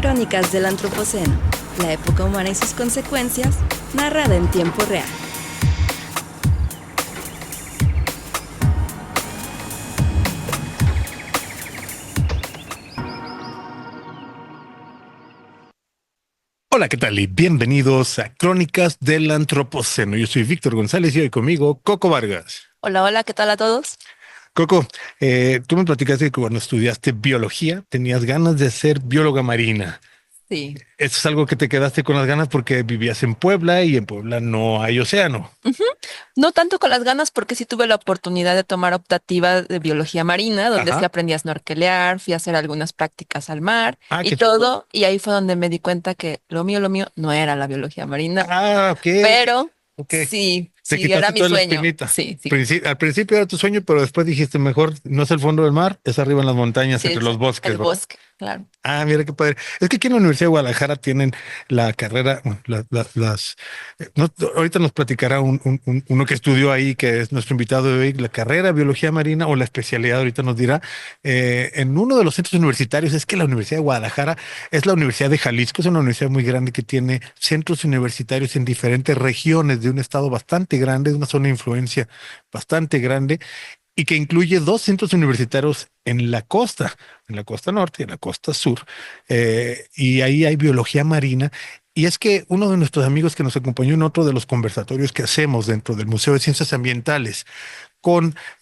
Crónicas del Antropoceno, la época humana y sus consecuencias, narrada en tiempo real. Hola, ¿qué tal? Y bienvenidos a Crónicas del Antropoceno. Yo soy Víctor González y hoy conmigo Coco Vargas. Hola, hola, ¿qué tal a todos? Coco, tú me platicaste que cuando estudiaste biología tenías ganas de ser bióloga marina. Sí. Eso es algo que te quedaste con las ganas porque vivías en Puebla y en Puebla no hay océano. Ujú. No tanto con las ganas porque sí tuve la oportunidad de tomar optativa de biología marina, donde sí Ajá. aprendí a snorkelear, fui a hacer algunas prácticas al mar Ah, y qué todo, y ahí fue donde me di cuenta que lo mío no era la biología marina, Ok, pero ok. sí, Te sí, era quitaste mi toda la sueño. espinita. Sí, sí, Al principio era tu sueño, pero después dijiste mejor no es el fondo del mar, es arriba en las montañas, sí, entre los bosques, el ¿verdad? bosque, claro. Ah, mira qué padre. Es que aquí en la Universidad de Guadalajara tienen la carrera, bueno, ahorita nos platicará uno que estudió ahí, que es nuestro invitado de hoy, la carrera de biología marina o la especialidad, ahorita nos dirá, en uno de los centros universitarios. Es que la Universidad de Guadalajara es la Universidad de Jalisco, es una universidad muy grande que tiene centros universitarios en diferentes regiones de un estado bastante grande, de una zona de influencia bastante grande y que incluye dos centros universitarios en la costa norte y en la costa sur, y ahí hay biología marina. Y es que uno de nuestros amigos que nos acompañó en otro de los conversatorios que hacemos dentro del Museo de Ciencias Ambientales,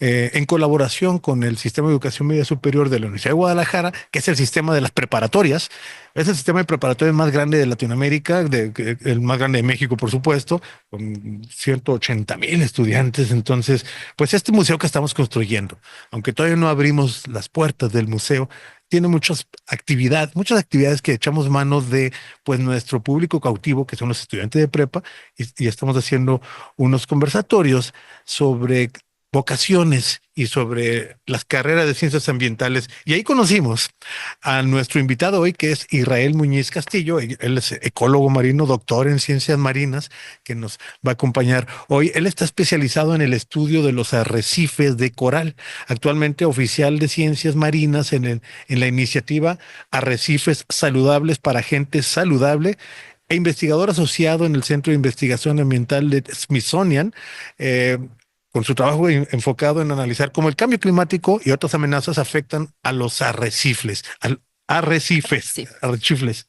en colaboración con el Sistema de Educación Media Superior de la Universidad de Guadalajara, que es el sistema de las preparatorias. Es el sistema de preparatorias más grande de Latinoamérica, el más grande de México, por supuesto, con 180,000 estudiantes. Entonces, pues este museo que estamos construyendo, aunque todavía no abrimos las puertas del museo, tiene muchas actividades que echamos manos de pues nuestro público cautivo, que son los estudiantes de prepa, y estamos haciendo unos conversatorios sobre vocaciones y sobre las carreras de ciencias ambientales. Y ahí conocimos a nuestro invitado hoy, que es Israel Muñiz Castillo. Él es ecólogo marino, doctor en ciencias marinas, que nos va a acompañar hoy. Él está especializado en el estudio de los arrecifes de coral, actualmente oficial de ciencias marinas en la iniciativa Arrecifes Saludables para Gente Saludable, e investigador asociado en el Centro de Investigación Ambiental de Smithsonian, eh, con su trabajo enfocado en analizar cómo el cambio climático y otras amenazas afectan a los arrecifes, Sí, arrecifes.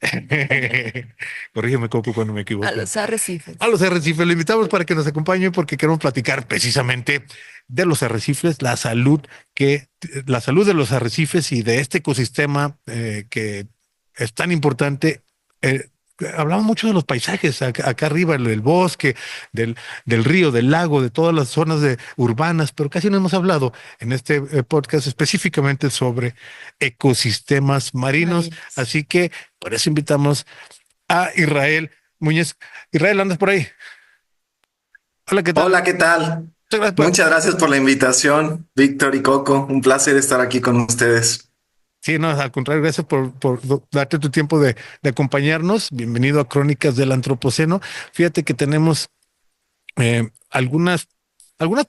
Corrígeme, Coco, cuando me a equivoque. los arrecifes. A los arrecifes, lo invitamos para que nos acompañe porque queremos platicar precisamente de los arrecifes, la salud de los arrecifes y de este ecosistema, que es tan importante. Eh, Hablamos mucho de los paisajes acá arriba, el bosque, del río, del lago, de todas las zonas urbanas, pero casi no hemos hablado en este podcast específicamente sobre ecosistemas marinos. Marinos. Así que por eso invitamos a Israel Muñoz. Israel, ¿andas por ahí? Hola, ¿qué tal? Hola, ¿qué tal? Muchas gracias Muchas gracias por la invitación, Víctor y Coco. Un placer estar aquí con ustedes. Sí, no, al contrario, gracias por darte tu tiempo de acompañarnos. Bienvenido a Crónicas del Antropoceno. Fíjate que tenemos algunas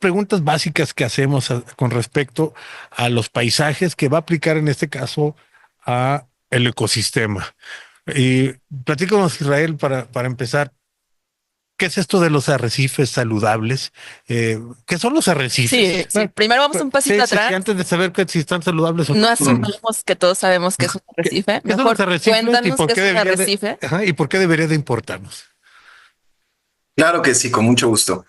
preguntas básicas que hacemos con respecto a los paisajes, que va a aplicar en este caso a el ecosistema. Y platícanos, Israel, para empezar. ¿Qué es esto de los arrecifes saludables? ¿Qué son los arrecifes? Sí, sí. Primero vamos un pasito Sí, atrás. antes de saber si están saludables o No no. asumamos que todos sabemos que es un arrecife. ¿Qué son los Mejor arrecifes y cuéntanos por qué qué es un debería arrecife. y por qué debería de importarnos? Claro que sí, con mucho gusto.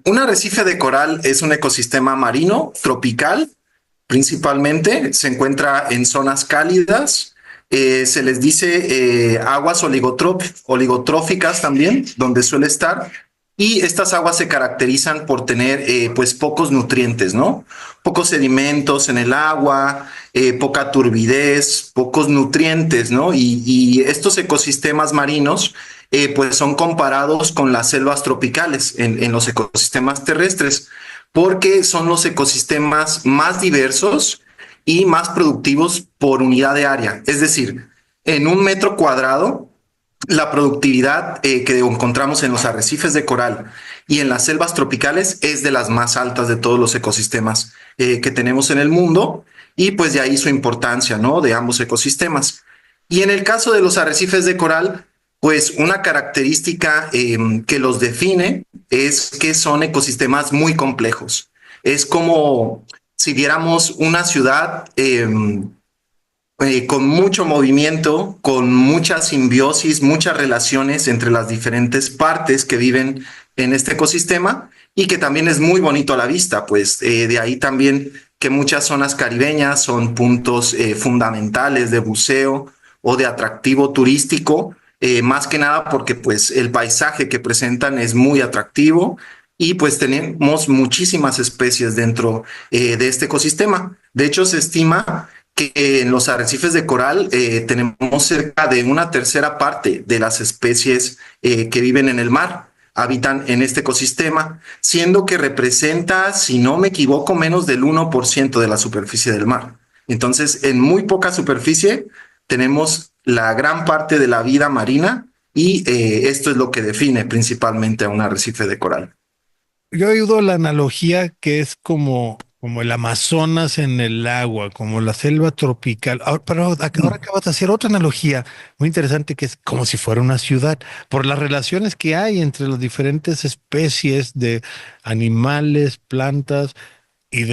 Un arrecife de coral es un ecosistema marino tropical, principalmente. Se encuentra en zonas cálidas. Se les dice aguas oligotróficas también, donde suele estar. Y estas aguas se caracterizan por tener pues pocos nutrientes, ¿no? Pocos sedimentos en el agua, poca turbidez, pocos nutrientes, ¿no? Y estos ecosistemas marinos pues son comparados con las selvas tropicales en los ecosistemas terrestres, porque son los ecosistemas más diversos y más productivos por unidad de área. Es decir, en un metro cuadrado, la productividad que encontramos en los arrecifes de coral y en las selvas tropicales es de las más altas de todos los ecosistemas que tenemos en el mundo, y pues de ahí su importancia, ¿no? De ambos ecosistemas. Y en el caso de los arrecifes de coral, pues una característica que los define es que son ecosistemas muy complejos. Es como si viéramos una ciudad con mucho movimiento, con mucha simbiosis, muchas relaciones entre las diferentes partes que viven en este ecosistema, y que también es muy bonito a la vista, pues de ahí también que muchas zonas caribeñas son puntos fundamentales de buceo o de atractivo turístico, más que nada porque pues el paisaje que presentan es muy atractivo, y pues tenemos muchísimas especies dentro de este ecosistema. De hecho, se estima que en los arrecifes de coral tenemos cerca de una tercera parte de las especies que viven en el mar, habitan en este ecosistema, siendo que representa, si no me equivoco, menos del 1% de la superficie del mar. Entonces, en muy poca superficie tenemos la gran parte de la vida marina, y esto es lo que define principalmente a un arrecife de coral. Yo he oído la analogía que es como el Amazonas en el agua, como la selva tropical. Pero ahora acabas de hacer otra analogía muy interesante, que es como si fuera una ciudad, por las relaciones que hay entre las diferentes especies de animales, plantas y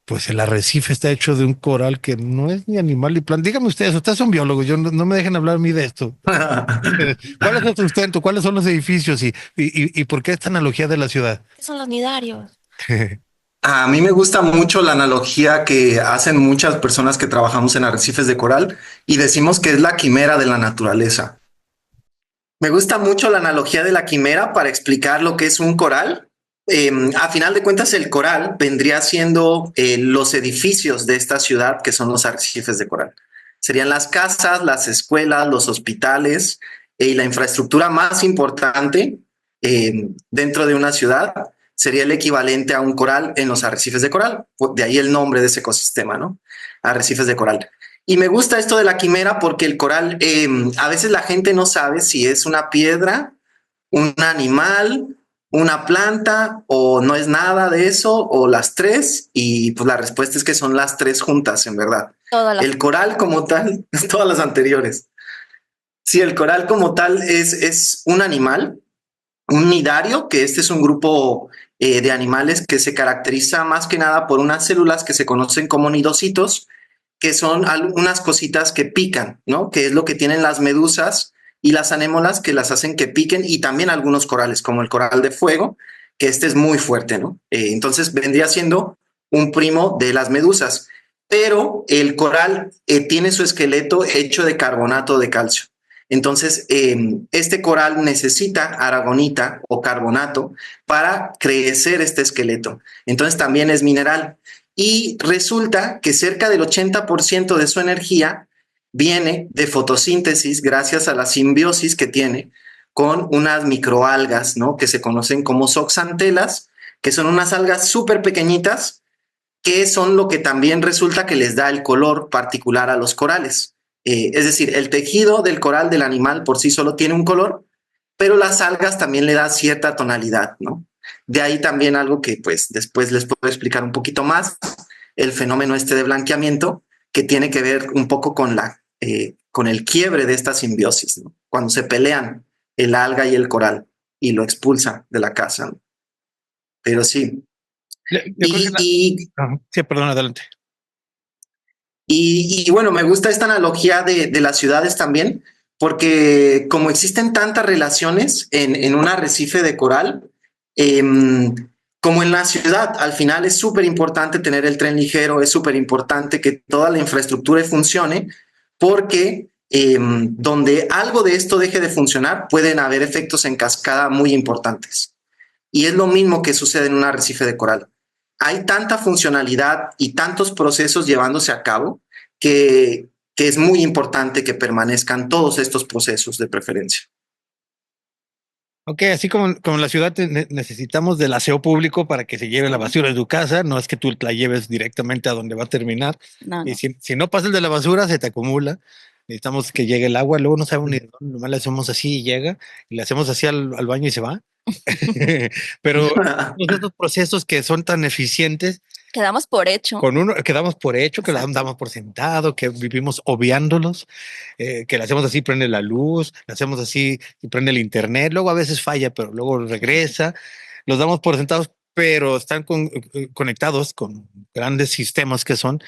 pues el arrecife está hecho de un coral que no es ni animal ni planta. Dígame ustedes son biólogos, yo no me dejen hablar a mí de esto. ¿Cuál es el sustento? ¿Cuáles son los edificios? ¿Y por qué esta analogía de la ciudad? Son los nidarios. A mí me gusta mucho la analogía que hacen muchas personas que trabajamos en arrecifes de coral, y decimos que es la quimera de la naturaleza. Me gusta mucho la analogía de la quimera para explicar lo que es un coral. A final de cuentas, el coral vendría siendo los edificios de esta ciudad, que son los arrecifes de coral. Serían las casas, las escuelas, los hospitales y la infraestructura más importante dentro de una ciudad. Sería el equivalente a un coral en los arrecifes de coral. De ahí el nombre de ese ecosistema, ¿no? Arrecifes de coral. Y me gusta esto de la quimera porque el coral, a veces la gente no sabe si es una piedra, un animal, una planta, o no es nada de eso, o las tres. Y pues la respuesta es que son las tres juntas, en verdad. El coral como tal, todas las anteriores. Sí, el coral como tal es un animal, un nidario, que este es un grupo de animales que se caracteriza más que nada por unas células que se conocen como nidocitos, que son unas cositas que pican, ¿no? Que es lo que tienen las medusas y las anémonas, que las hacen que piquen, y también algunos corales, como el coral de fuego, que este es muy fuerte, ¿no? Entonces vendría siendo un primo de las medusas, pero el coral tiene su esqueleto hecho de carbonato de calcio. Entonces, este coral necesita aragonita o carbonato para crecer este esqueleto. Entonces, también es mineral. Y resulta que cerca del 80% de su energía viene de fotosíntesis, gracias a la simbiosis que tiene con unas microalgas, ¿no? Que se conocen como zooxantelas, que son unas algas súper pequeñitas, que son lo que también resulta que les da el color particular a los corales. Es decir, el tejido del coral del animal por sí solo tiene un color, pero las algas también le dan cierta tonalidad, ¿no? De ahí también algo que pues después les puedo explicar un poquito más, el fenómeno este de blanqueamiento, que tiene que ver un poco con con el quiebre de esta simbiosis, ¿no? Cuando se pelean el alga y el coral y lo expulsan de la casa, ¿no? Pero sí. Sí, perdón, adelante. Y bueno, me gusta esta analogía de las ciudades también, porque como existen tantas relaciones en un arrecife de coral, como en la ciudad, al final es súper importante tener el tren ligero, es súper importante que toda la infraestructura funcione, porque donde algo de esto deje de funcionar, pueden haber efectos en cascada muy importantes. Y es lo mismo que sucede en un arrecife de coral. Hay tanta funcionalidad y tantos procesos llevándose a cabo que es muy importante que permanezcan todos estos procesos de preferencia. Ok, así como en la ciudad necesitamos del aseo público para que se lleve la basura de tu casa, no es que tú la lleves directamente a donde va a terminar. No, Y si no pasa el de la basura, se te acumula. Necesitamos que llegue el agua, luego no sabemos ni de dónde, nomás le hacemos así y llega, y le hacemos así al baño y se va. Pero todos estos procesos que son tan eficientes, Quedamos por hecho. con uno que damos por hecho, que lo Exacto. damos por sentado, que vivimos obviándolos, que le hacemos así, prende la luz, le hacemos así y prende el internet, luego a veces falla, pero luego regresa, los damos por sentados, pero están conectados con grandes sistemas que son.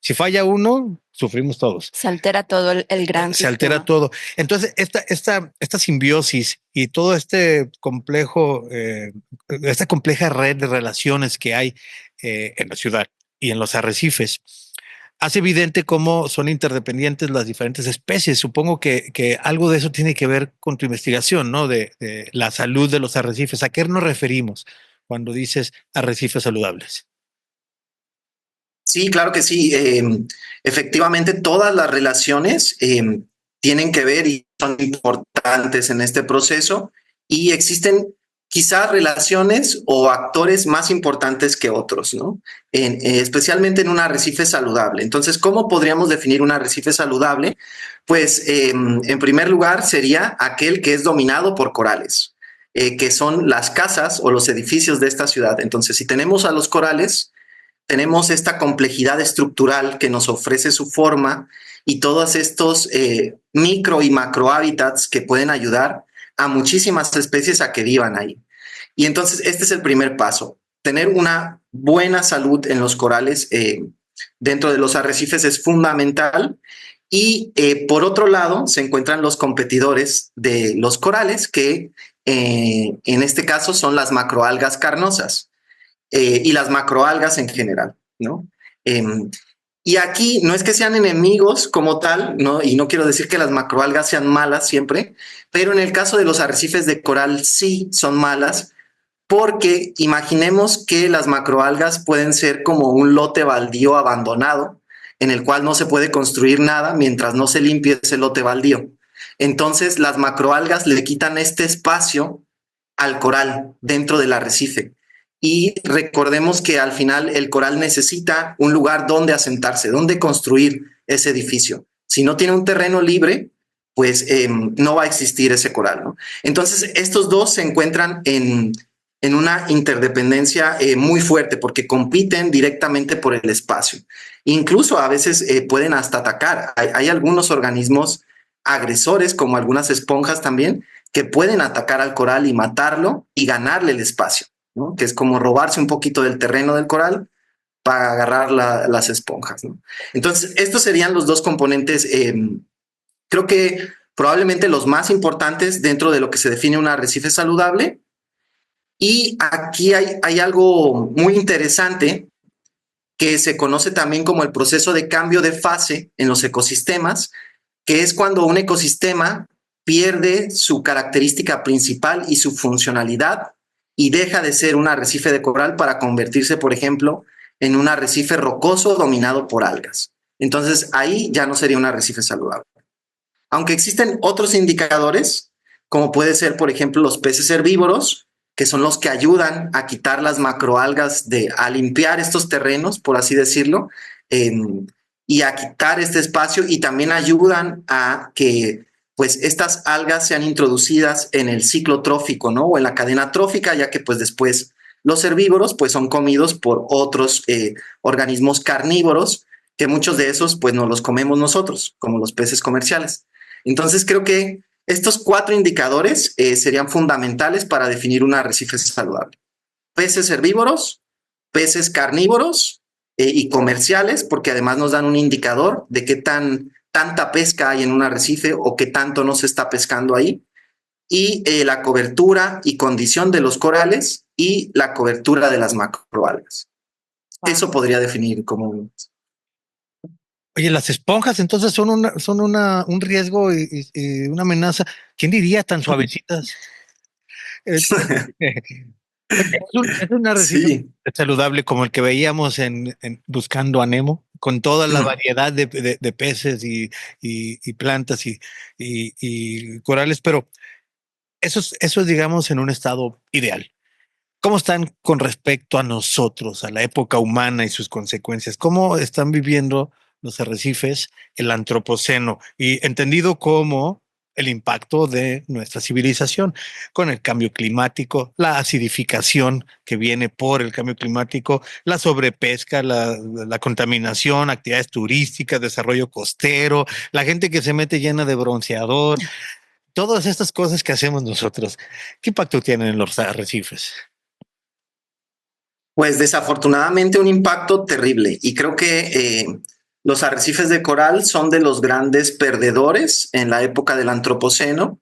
Si falla uno, sufrimos todos. Se altera todo el gran Se altera sistema. todo. Entonces, esta simbiosis y todo este complejo, esta compleja red de relaciones que hay en la ciudad y en los arrecifes, hace evidente cómo son interdependientes las diferentes especies. Supongo que algo de eso tiene que ver con tu investigación, ¿no? De la salud de los arrecifes. ¿A qué nos referimos cuando dices arrecifes saludables? Sí, claro que sí. Efectivamente, todas las relaciones tienen que ver y son importantes en este proceso y existen quizás relaciones o actores más importantes que otros, ¿no? Especialmente en un arrecife saludable. Entonces, ¿cómo podríamos definir un arrecife saludable? Pues, en primer lugar, sería aquel que es dominado por corales, que son las casas o los edificios de esta ciudad. Entonces, si tenemos a los corales, tenemos esta complejidad estructural que nos ofrece su forma y todos estos micro y macro hábitats que pueden ayudar a muchísimas especies a que vivan ahí. Y entonces este es el primer paso. Tener una buena salud en los corales dentro de los arrecifes es fundamental. Y por otro lado se encuentran los competidores de los corales que en este caso son las macroalgas carnosas y las macroalgas en general, ¿no? Y aquí no es que sean enemigos como tal, ¿no? Y no quiero decir que las macroalgas sean malas siempre, pero en el caso de los arrecifes de coral sí son malas, porque imaginemos que las macroalgas pueden ser como un lote baldío abandonado, en el cual no se puede construir nada mientras no se limpie ese lote baldío. Entonces las macroalgas le quitan este espacio al coral dentro del arrecife. Y recordemos que al final el coral necesita un lugar donde asentarse, donde construir ese edificio. Si no tiene un terreno libre, pues no va a existir ese coral, ¿no? Entonces, estos dos se encuentran en una interdependencia muy fuerte porque compiten directamente por el espacio. Incluso a veces pueden hasta atacar. Hay algunos organismos agresores, como algunas esponjas también, que pueden atacar al coral y matarlo y ganarle el espacio, ¿no? Que es como robarse un poquito del terreno del coral para agarrar las esponjas, ¿no? Entonces, estos serían los dos componentes, creo que probablemente los más importantes dentro de lo que se define un arrecife saludable. Y aquí hay algo muy interesante que se conoce también como el proceso de cambio de fase en los ecosistemas, que es cuando un ecosistema pierde su característica principal y su funcionalidad y deja de ser un arrecife de coral para convertirse, por ejemplo, en un arrecife rocoso dominado por algas. Entonces ahí ya no sería un arrecife saludable. Aunque existen otros indicadores, como puede ser, por ejemplo, los peces herbívoros, que son los que ayudan a quitar las macroalgas, a limpiar estos terrenos, por así decirlo, y a quitar este espacio, y también ayudan a que pues estas algas sean introducidas en el ciclo trófico, ¿no? O en la cadena trófica, ya que pues después los herbívoros pues son comidos por otros organismos carnívoros, que muchos de esos pues no los comemos nosotros, como los peces comerciales. Entonces creo que estos 4 indicadores serían fundamentales para definir un arrecife saludable. Peces herbívoros, peces carnívoros y comerciales, porque además nos dan un indicador de qué tanta pesca hay en un arrecife o qué tanto no se está pescando ahí. Y la cobertura y condición de los corales y la cobertura de las macroalgas. Eso podría definir como... Oye, las esponjas entonces son un riesgo y una amenaza. ¿Quién diría tan suavecitas? Es, es un arrecife Sí. saludable como el que veíamos en Buscando a Nemo, con toda la variedad de peces y plantas y corales, pero eso es, digamos, en un estado ideal. ¿Cómo están con respecto a nosotros, a la época humana y sus consecuencias? ¿Cómo están viviendo los arrecifes el antropoceno? Y entendido como el impacto de nuestra civilización con el cambio climático, la acidificación que viene por el cambio climático, la sobrepesca, la contaminación, actividades turísticas, desarrollo costero, la gente que se mete llena de bronceador, todas estas cosas que hacemos nosotros. ¿Qué impacto tienen en los arrecifes? Pues desafortunadamente un impacto terrible y creo que los arrecifes de coral son de los grandes perdedores en la época del Antropoceno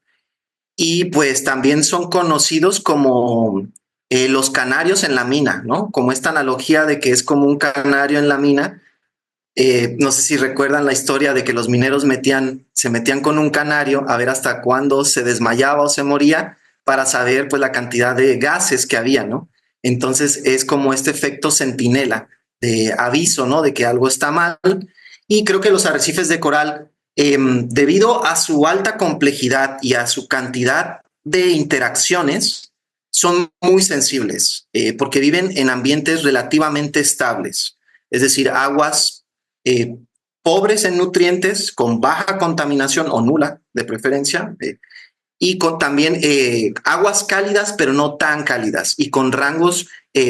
y pues también son conocidos como los canarios en la mina, ¿no? Como esta analogía de que es como un canario en la mina. No sé si recuerdan la historia de que los mineros se metían con un canario a ver hasta cuándo se desmayaba o se moría para saber pues la cantidad de gases que había, ¿no? Entonces es como este efecto centinela de aviso, ¿no? De que algo está mal. Y creo que los arrecifes de coral, debido a su alta complejidad y a su cantidad de interacciones, son muy sensibles porque viven en ambientes relativamente estables, es decir, aguas eh, pobres en nutrientes, con baja contaminación o nula de preferencia, y con también aguas cálidas, pero no tan cálidas, y con rangos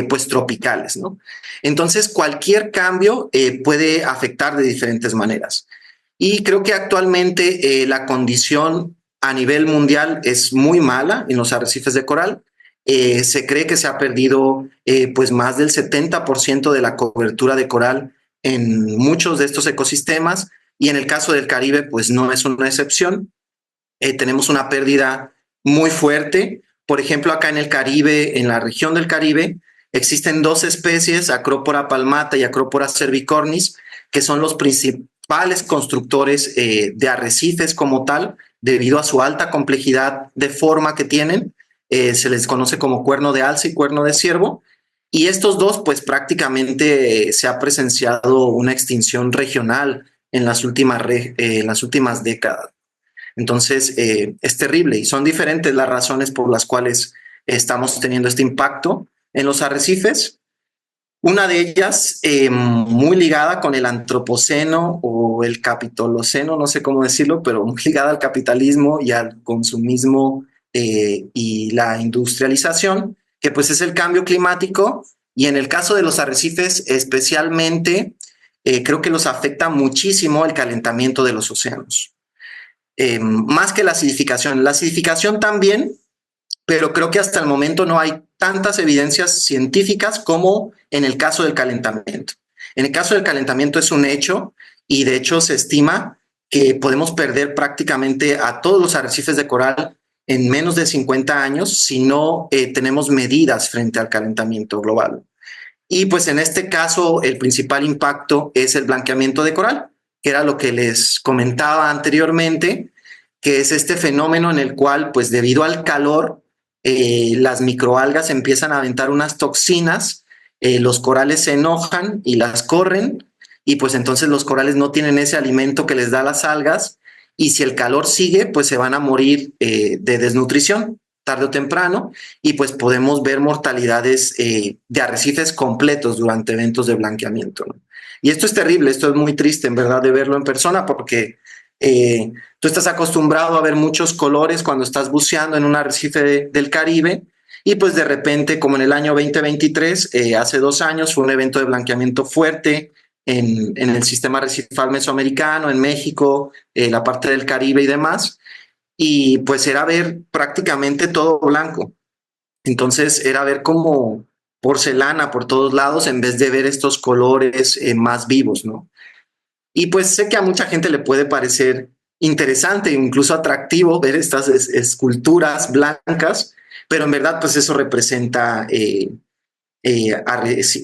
pues tropicales, ¿no? Entonces, cualquier cambio puede afectar de diferentes maneras. Y creo que actualmente la condición a nivel mundial es muy mala en los arrecifes de coral. Se cree que se ha perdido pues más del 70% de la cobertura de coral en muchos de estos ecosistemas y en el caso del Caribe pues no es una excepción. Tenemos una pérdida muy fuerte. Por ejemplo, acá en el Caribe, en la región del Caribe, existen dos especies, Acropora palmata y Acropora cervicornis, que son los principales constructores de arrecifes como tal, debido a su alta complejidad de forma que tienen. Se les conoce como cuerno de alce y cuerno de ciervo. Y estos dos, pues prácticamente se ha presenciado una extinción regional en en las últimas décadas. Entonces, es terrible y son diferentes las razones por las cuales estamos teniendo este impacto en los arrecifes. Una de ellas, muy ligada con el antropoceno o el capitoloceno, no sé cómo decirlo, pero muy ligada al capitalismo y al consumismo y la industrialización, que pues es el cambio climático. Y en el caso de los arrecifes, especialmente, creo que los afecta muchísimo el calentamiento de los océanos. Más que la acidificación. La acidificación también, pero creo que hasta el momento no hay tantas evidencias científicas como en el caso del calentamiento. En el caso del calentamiento es un hecho y de hecho se estima que podemos perder prácticamente a todos los arrecifes de coral en menos de 50 años si no tenemos medidas frente al calentamiento global. Y pues en este caso el principal impacto es el blanqueamiento de coral, que era lo que les comentaba anteriormente, que es este fenómeno en el cual, pues debido al calor, las microalgas empiezan a aventar unas toxinas, los corales se enojan y las corren, y pues entonces los corales no tienen ese alimento que les da las algas, y si el calor sigue, pues se van a morir de desnutrición tarde o temprano, y pues podemos ver mortalidades de arrecifes completos durante eventos de blanqueamiento, ¿no? Y esto es terrible, esto es muy triste en verdad de verlo en persona porque tú estás acostumbrado a ver muchos colores cuando estás buceando en un arrecife del Caribe y pues de repente, como en el año 2023, hace 2 años, fue un evento de blanqueamiento fuerte en el sistema arrecifal mesoamericano, en México, la parte del Caribe y demás, y pues era ver prácticamente todo blanco. Entonces era ver como porcelana por todos lados en vez de ver estos colores más vivos, ¿no? Y pues sé que a mucha gente le puede parecer interesante, incluso atractivo ver estas esculturas blancas, pero en verdad pues eso representa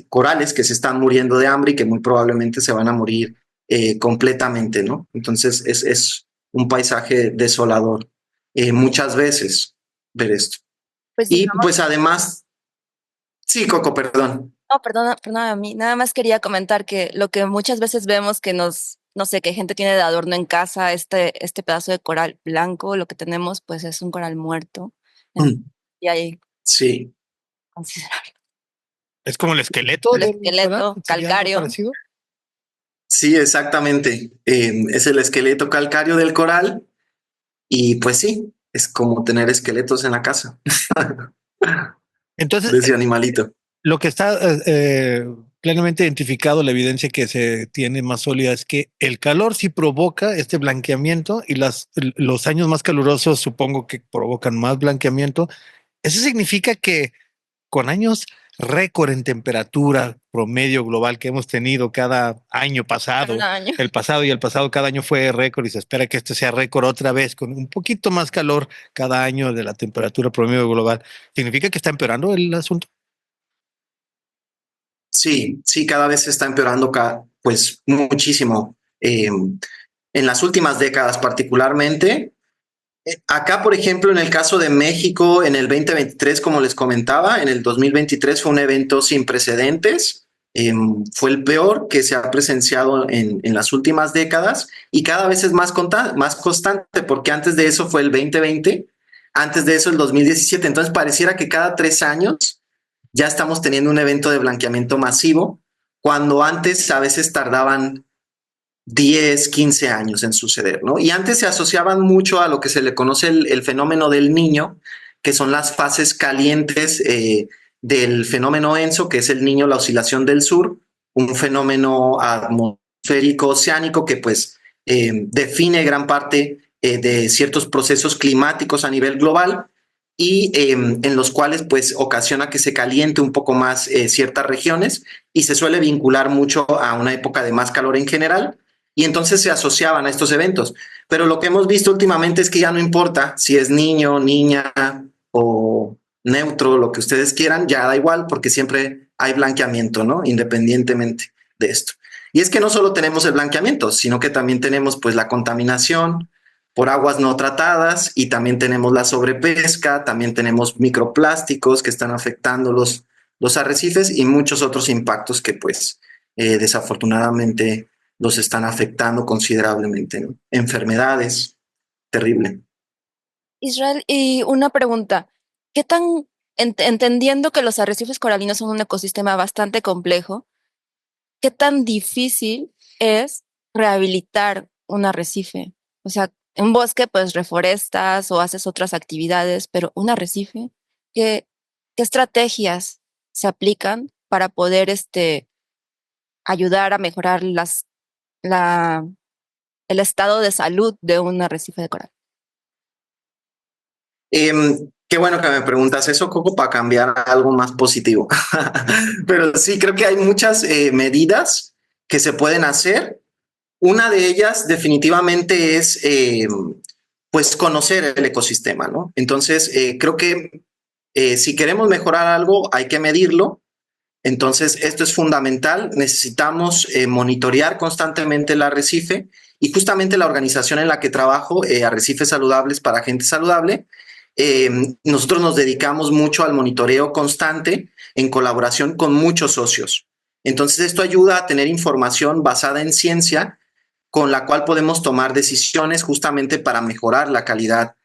corales que se están muriendo de hambre y que muy probablemente se van a morir completamente, ¿no? Entonces es un paisaje desolador muchas veces ver esto. Pues Y digamos, pues además, sí, Coco, perdón. no, perdona a mí. Nada más quería comentar que lo que muchas veces vemos que no sé, que gente tiene de adorno en casa, este pedazo de coral blanco, lo que tenemos, pues es un coral muerto. Y hay que Sí, considerar Es como el esqueleto el del coral, esqueleto sería algo calcáreo. parecido. sí, exactamente. Es el esqueleto calcáreo del coral. Y pues sí, es como tener esqueletos en la casa Entonces, de ese animalito. lo que está plenamente identificado, la evidencia que se tiene más sólida es que el calor sí provoca este blanqueamiento y los años más calurosos supongo que provocan más blanqueamiento. Eso significa que con años récord en temperatura promedio global que hemos tenido cada año Un pasado, año. el pasado y el pasado cada año fue récord y se espera que este sea récord otra vez con un poquito más calor cada año de la temperatura promedio global. ¿Significa que está empeorando el asunto? Sí, sí, cada vez se está empeorando, pues muchísimo. En las últimas décadas particularmente. Acá, por ejemplo, en el caso de México, en el 2023, como les comentaba, en el 2023 fue un evento sin precedentes. Fue el peor que se ha presenciado en las últimas décadas y cada vez es más constante porque antes de eso fue el 2020, antes de eso el 2017. Entonces pareciera que cada 3 años ya estamos teniendo un evento de blanqueamiento masivo, cuando antes a veces tardaban 10, 15 años en suceder, ¿no? Y antes se asociaban mucho a lo que se le conoce el fenómeno del niño, que son las fases calientes del fenómeno ENSO, que es el niño, la oscilación del sur, un fenómeno atmosférico oceánico que pues define gran parte de ciertos procesos climáticos a nivel global y en los cuales pues ocasiona que se caliente un poco más ciertas regiones y se suele vincular mucho a una época de más calor en general y entonces se asociaban a estos eventos. Pero lo que hemos visto últimamente es que ya no importa si es niño, niña o neutro, lo que ustedes quieran, ya da igual porque siempre hay blanqueamiento, ¿no? Independientemente de esto. Y es que no solo tenemos el blanqueamiento, sino que también tenemos pues la contaminación por aguas no tratadas y también tenemos la sobrepesca, también tenemos microplásticos que están afectando los arrecifes y muchos otros impactos que pues desafortunadamente los están afectando considerablemente, ¿no? Enfermedades, terrible. Israel, y una pregunta. ¿Qué tan, entendiendo que los arrecifes coralinos son un ecosistema bastante complejo, qué tan difícil es rehabilitar un arrecife? O sea, un bosque, pues reforestas o haces otras actividades, pero un arrecife, ¿qué estrategias se aplican para poder ayudar a mejorar la, el estado de salud de un arrecife de coral? Qué bueno que me preguntas eso, Coco, para cambiar a algo más positivo. Pero sí, creo que hay muchas medidas que se pueden hacer. Una de ellas definitivamente es pues conocer el ecosistema, ¿no? Entonces, creo que si queremos mejorar algo, hay que medirlo. Entonces, esto es fundamental. Necesitamos monitorear constantemente el arrecife y justamente la organización en la que trabajo, Arrecifes Saludables para Gente Saludable, nosotros nos dedicamos mucho al monitoreo constante en colaboración con muchos socios. Entonces, esto ayuda a tener información basada en ciencia con la cual podemos tomar decisiones justamente para mejorar la calidad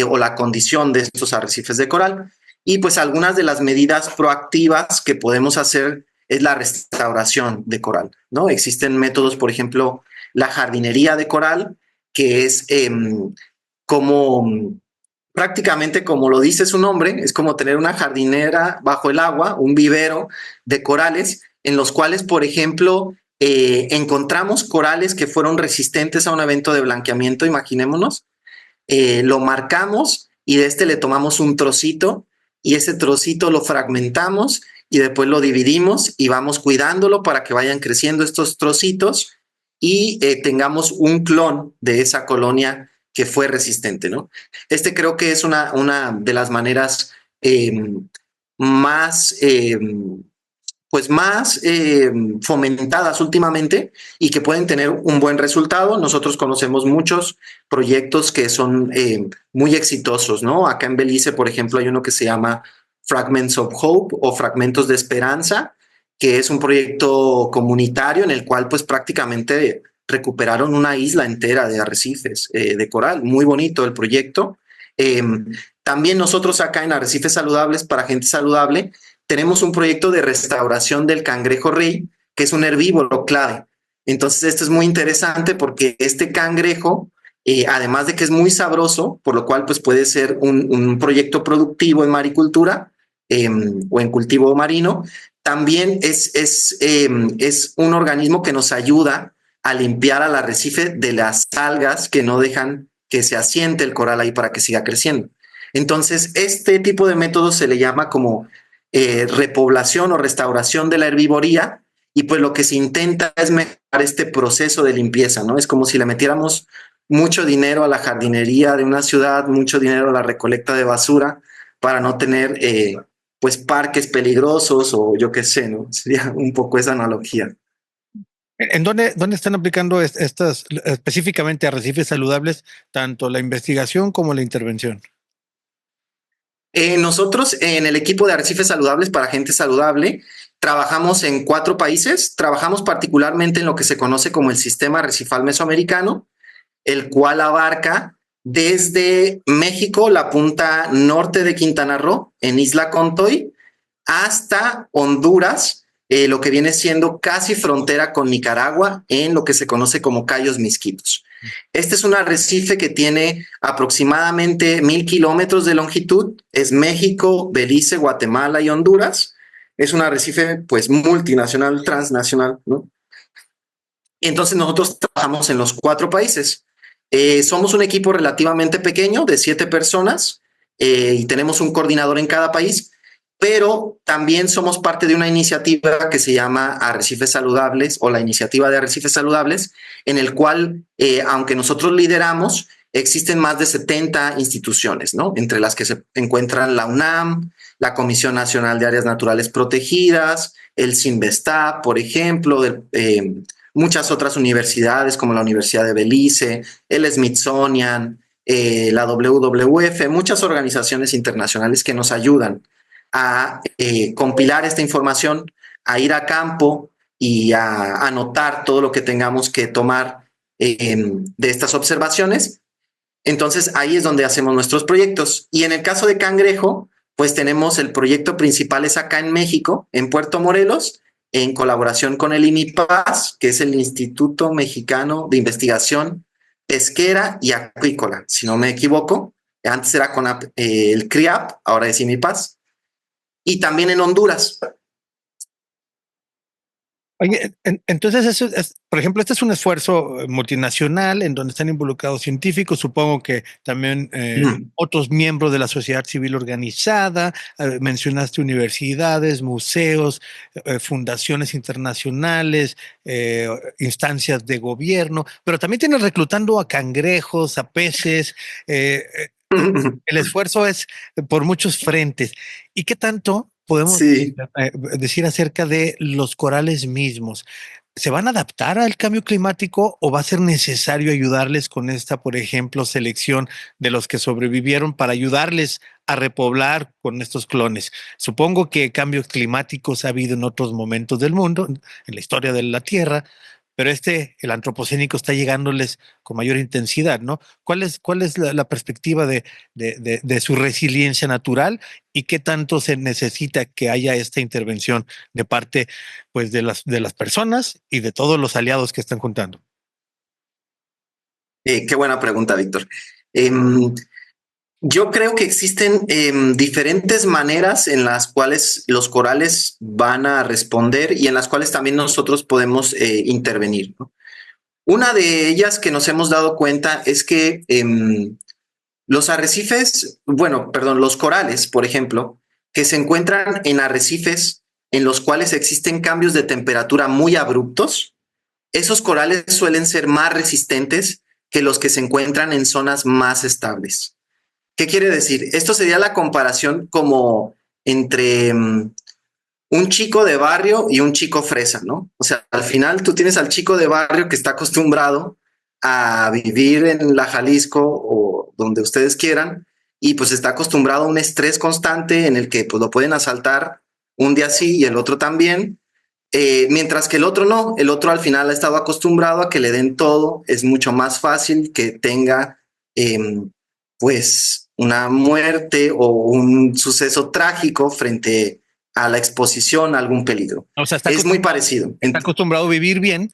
o la condición de estos arrecifes de coral. Y pues algunas de las medidas proactivas que podemos hacer es la restauración de coral, ¿no? Existen métodos, por ejemplo, la jardinería de coral, que es como prácticamente como lo dice su nombre, es como tener una jardinera bajo el agua, un vivero de corales, en los cuales, por ejemplo, encontramos corales que fueron resistentes a un evento de blanqueamiento, imaginémonos, lo marcamos y de este le tomamos un trocito y ese trocito lo fragmentamos y después lo dividimos y vamos cuidándolo para que vayan creciendo estos trocitos y tengamos un clon de esa colonia que fue resistente, ¿no? Creo que es una de las maneras más pues más fomentadas últimamente y que pueden tener un buen resultado. Nosotros conocemos muchos proyectos que son muy exitosos, ¿no? Acá en Belice, por ejemplo, hay uno que se llama Fragments of Hope o Fragmentos de Esperanza, que es un proyecto comunitario en el cual pues prácticamente recuperaron una isla entera de arrecifes de coral. Muy bonito el proyecto. También nosotros acá en Arrecifes Saludables para Gente Saludable tenemos un proyecto de restauración del cangrejo rey, que es un herbívoro clave. Entonces, esto es muy interesante porque este cangrejo además de que es muy sabroso, por lo cual pues puede ser un proyecto productivo en maricultura o en cultivo marino. También es un organismo que nos ayuda a limpiar al arrecife de las algas que no dejan que se asiente el coral ahí para que siga creciendo. Entonces, este tipo de método se le llama como repoblación o restauración de la herbivoría, y pues lo que se intenta es mejorar este proceso de limpieza, ¿no? Es como si le metiéramos mucho dinero a la jardinería de una ciudad, mucho dinero a la recolecta de basura para no tener pues parques peligrosos o yo qué sé, ¿no? Sería un poco esa analogía. ¿En dónde están aplicando estas específicamente arrecifes saludables, tanto la investigación como la intervención? Nosotros en el equipo de arrecifes saludables para gente saludable trabajamos en 4 países. Trabajamos particularmente en lo que se conoce como el sistema arrecifal mesoamericano, el cual abarca desde México, la punta norte de Quintana Roo, en Isla Contoy, hasta Honduras, lo que viene siendo casi frontera con Nicaragua, en lo que se conoce como Cayos Misquitos. Este es un arrecife que tiene aproximadamente 1,000 kilómetros de longitud. Es México, Belice, Guatemala y Honduras. Es un arrecife pues multinacional, transnacional, ¿no? Entonces nosotros trabajamos en los 4 países. Somos un equipo relativamente pequeño de 7 personas y tenemos un coordinador en cada país, pero también somos parte de una iniciativa que se llama Arrecifes Saludables o la Iniciativa de Arrecifes Saludables, en el cual, aunque nosotros lideramos, existen más de 70 instituciones, ¿no? Entre las que se encuentran la UNAM, la Comisión Nacional de Áreas Naturales Protegidas, el CINVESTAP, por ejemplo, muchas otras universidades como la Universidad de Belice, el Smithsonian, la WWF, muchas organizaciones internacionales que nos ayudan a compilar esta información, a ir a campo y a anotar todo lo que tengamos que tomar de estas observaciones. Entonces ahí es donde hacemos nuestros proyectos. Y en el caso de cangrejo, pues tenemos el proyecto principal es acá en México, en Puerto Morelos, en colaboración con el IMIPAS, que es el Instituto Mexicano de Investigación Pesquera y Acuícola, si no me equivoco. Antes era con el CRIAP, ahora es IMIPAS. Y también en Honduras. Oye, entonces eso es, por ejemplo, este es un esfuerzo multinacional en donde están involucrados científicos, supongo que también otros miembros de la sociedad civil organizada, mencionaste universidades, museos, fundaciones internacionales, instancias de gobierno, pero también tienen reclutando a cangrejos, a peces. El esfuerzo es por muchos frentes. ¿Y qué tanto podemos decir acerca de los corales mismos? ¿Se van a adaptar al cambio climático o va a ser necesario ayudarles con esta, por ejemplo, selección de los que sobrevivieron para ayudarles a repoblar con estos clones? Supongo que cambios climáticos ha habido en otros momentos del mundo, en la historia de la Tierra, pero el antropocénico está llegándoles con mayor intensidad, ¿no? ¿Cuál es la perspectiva de su resiliencia natural y qué tanto se necesita que haya esta intervención de parte, pues, de las personas y de todos los aliados que están juntando? Qué buena pregunta, Víctor. Yo creo que existen diferentes maneras en las cuales los corales van a responder y en las cuales también nosotros podemos intervenir, ¿no? Una de ellas que nos hemos dado cuenta es que los arrecifes, los corales, por ejemplo, que se encuentran en arrecifes en los cuales existen cambios de temperatura muy abruptos, esos corales suelen ser más resistentes que los que se encuentran en zonas más estables. ¿Qué quiere decir? Esto sería la comparación como entre un chico de barrio y un chico fresa, ¿no? O sea, al final tú tienes al chico de barrio que está acostumbrado a vivir en la Jalisco o donde ustedes quieran y pues está acostumbrado a un estrés constante en el que pues lo pueden asaltar un día sí y el otro también, mientras que el otro no, el otro al final ha estado acostumbrado a que le den todo, es mucho más fácil que tenga pues una muerte o un suceso trágico frente a la exposición a algún peligro. O sea, es muy parecido. Está acostumbrado a vivir bien,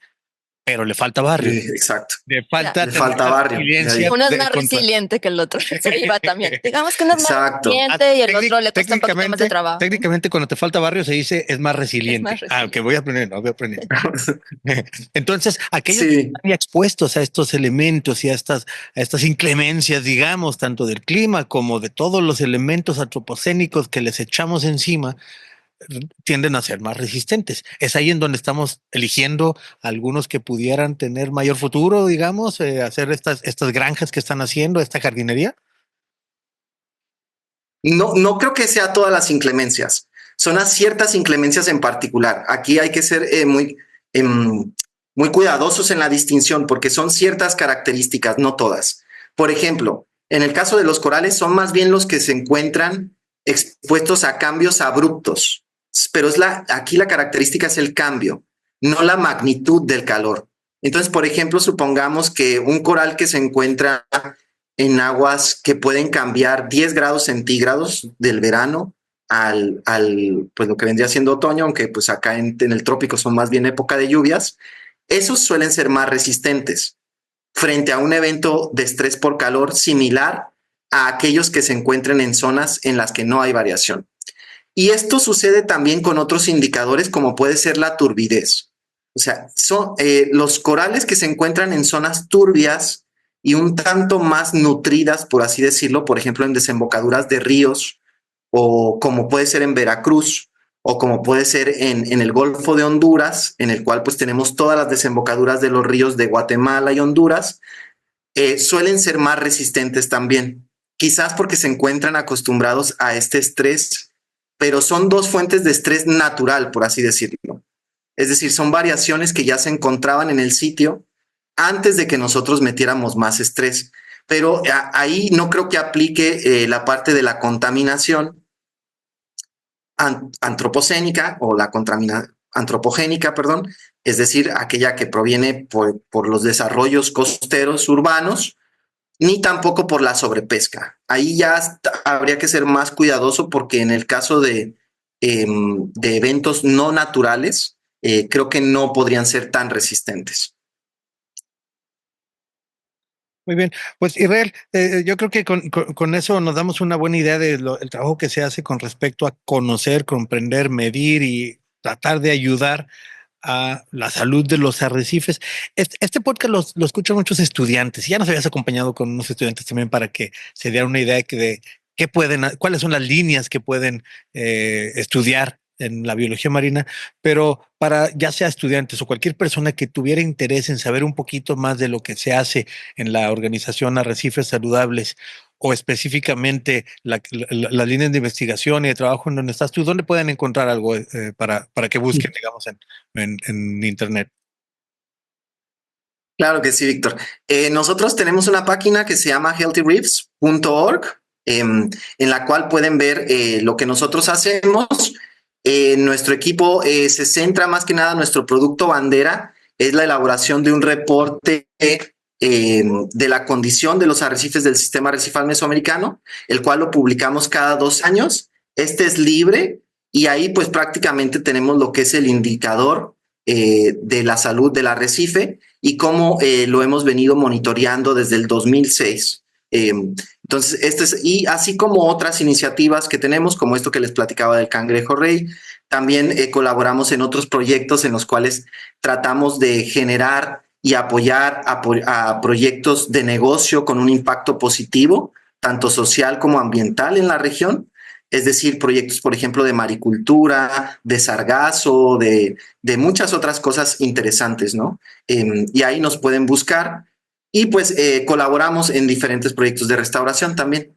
pero le falta barrio. Exacto. Le falta, Le falta barrio. resiliencia Uno es de más contra- resiliente que el otro. Ahí va también. Digamos que uno es más Exacto. resiliente y el otro le cuesta un poquito más de trabajo. Técnicamente, cuando te falta barrio se dice es más resiliente. más resiliente. Que voy a aprender, no voy a aprender. Entonces, aquellos que Sí, están ya expuestos a estos elementos y a estas inclemencias, digamos, tanto del clima como de todos los elementos antropocénicos que les echamos encima, tienden a ser más resistentes. Es ahí en donde estamos eligiendo algunos que pudieran tener mayor futuro, digamos, hacer estas granjas que están haciendo, esta jardinería. no creo que sea todas las inclemencias. Son a ciertas inclemencias en particular. Aquí hay que ser muy cuidadosos en la distinción porque son ciertas características, no todas. Por ejemplo, en el caso de los corales son más bien los que se encuentran expuestos a cambios abruptos, pero aquí la característica es el cambio, no la magnitud del calor. Entonces, por ejemplo, supongamos que un coral que se encuentra en aguas que pueden cambiar 10 grados centígrados del verano pues lo que vendría siendo otoño, aunque pues acá en el trópico son más bien época de lluvias, esos suelen ser más resistentes frente a un evento de estrés por calor similar a aquellos que se encuentren en zonas en las que no hay variación. Y esto sucede también con otros indicadores como puede ser la turbidez. O sea, los corales que se encuentran en zonas turbias y un tanto más nutridas, por así decirlo, por ejemplo, en desembocaduras de ríos, o como puede ser en Veracruz, o como puede ser en el Golfo de Honduras, en el cual pues tenemos todas las desembocaduras de los ríos de Guatemala y Honduras, suelen ser más resistentes también, quizás porque se encuentran acostumbrados a este estrés, pero son dos fuentes de estrés natural, por así decirlo. Es decir, son variaciones que ya se encontraban en el sitio antes de que nosotros metiéramos más estrés. Pero ahí no creo que aplique la parte de la contaminación antropocénica o la antropogénica, perdón, es decir, aquella que proviene por los desarrollos costeros urbanos, ni tampoco por la sobrepesca. Ahí ya habría que ser más cuidadoso porque en el caso de eventos no naturales, creo que no podrían ser tan resistentes. Muy bien, pues Israel, yo creo que con eso nos damos una buena idea de el trabajo que se hace con respecto a conocer, comprender, medir y tratar de ayudar a la salud de los arrecifes. Este podcast lo escuchan muchos estudiantes y ya nos habías acompañado con unos estudiantes también para que se dieran una idea de qué cuáles son las líneas que pueden estudiar en la biología marina, pero para ya sea estudiantes o cualquier persona que tuviera interés en saber un poquito más de lo que se hace en la organización Arrecifes Saludables o específicamente las líneas de investigación y de trabajo en donde estás tú, ¿dónde pueden encontrar algo para que busquen, digamos, en Internet? Claro que sí, Víctor. Nosotros tenemos una página que se llama healthyreefs.org, en la cual pueden ver lo que nosotros hacemos. Nuestro equipo se centra más que nada, nuestro producto bandera es la elaboración de un reporte de la condición de los arrecifes del sistema arrecifal mesoamericano, el cual lo publicamos cada 2 años. Este es libre y ahí pues prácticamente tenemos lo que es el indicador de la salud del arrecife y cómo lo hemos venido monitoreando desde el 2006. Entonces, y así como otras iniciativas que tenemos, como esto que les platicaba del cangrejo rey, también colaboramos en otros proyectos en los cuales tratamos de generar y apoyar a proyectos de negocio con un impacto positivo, tanto social como ambiental en la región. Es decir, proyectos, por ejemplo, de maricultura, de sargazo, de muchas otras cosas interesantes, ¿no? Y ahí nos pueden buscar. Y pues colaboramos en diferentes proyectos de restauración también.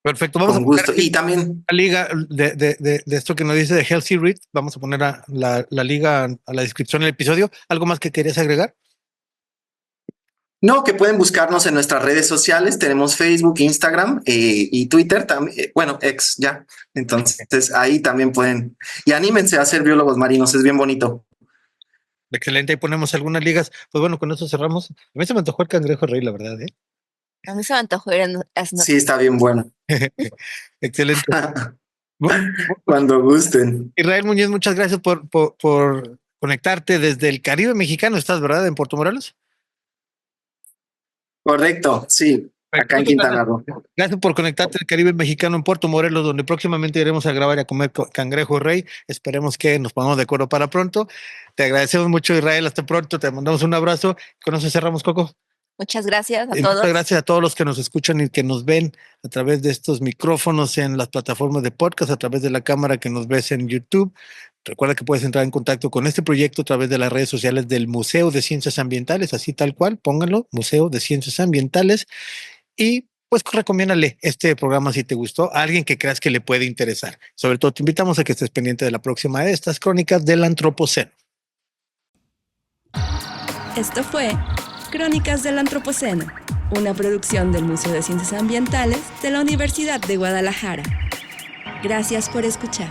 Perfecto, vamos con a poner gusto. Y también la liga de esto que nos dice de Healthy Read, vamos a poner la liga a la descripción del episodio. ¿Algo más que querías agregar? no, que pueden buscarnos en nuestras redes sociales. Tenemos Facebook, Instagram y Twitter también. Bueno, X ya. Entonces ahí también pueden. Y anímense a ser biólogos marinos, es bien bonito. Excelente, ahí ponemos algunas ligas. Pues bueno, con eso cerramos. A mí se me antojó el cangrejo rey, la verdad, ¿eh? A mí se me antojó ir a Sí, está bien bueno. Excelente. Cuando gusten. Israel Muñoz, muchas gracias por conectarte desde el Caribe mexicano. ¿Estás, verdad, en Puerto Morelos? Correcto, sí, acá en Quintana Roo. Gracias por conectarte al Caribe mexicano en Puerto Morelos, donde próximamente iremos a grabar y a comer cangrejo rey. Esperemos que nos pongamos de acuerdo para pronto. Te agradecemos mucho, Israel. Hasta pronto. Te mandamos un abrazo. Con eso cerramos, Coco. Muchas gracias a Muchas todos. gracias a todos los que nos escuchan y que nos ven a través de estos micrófonos en las plataformas de podcast, a través de la cámara que nos ves en YouTube. Recuerda que puedes entrar en contacto con este proyecto a través de las redes sociales del Museo de Ciencias Ambientales, así tal cual, pónganlo, Museo de Ciencias Ambientales. Y pues recomiéndale este programa si te gustó a alguien que creas que le puede interesar. Sobre todo te invitamos a que estés pendiente de la próxima de estas crónicas del Antropoceno. Esto fue Crónicas del Antropoceno, una producción del Museo de Ciencias Ambientales de la Universidad de Guadalajara. Gracias por escuchar.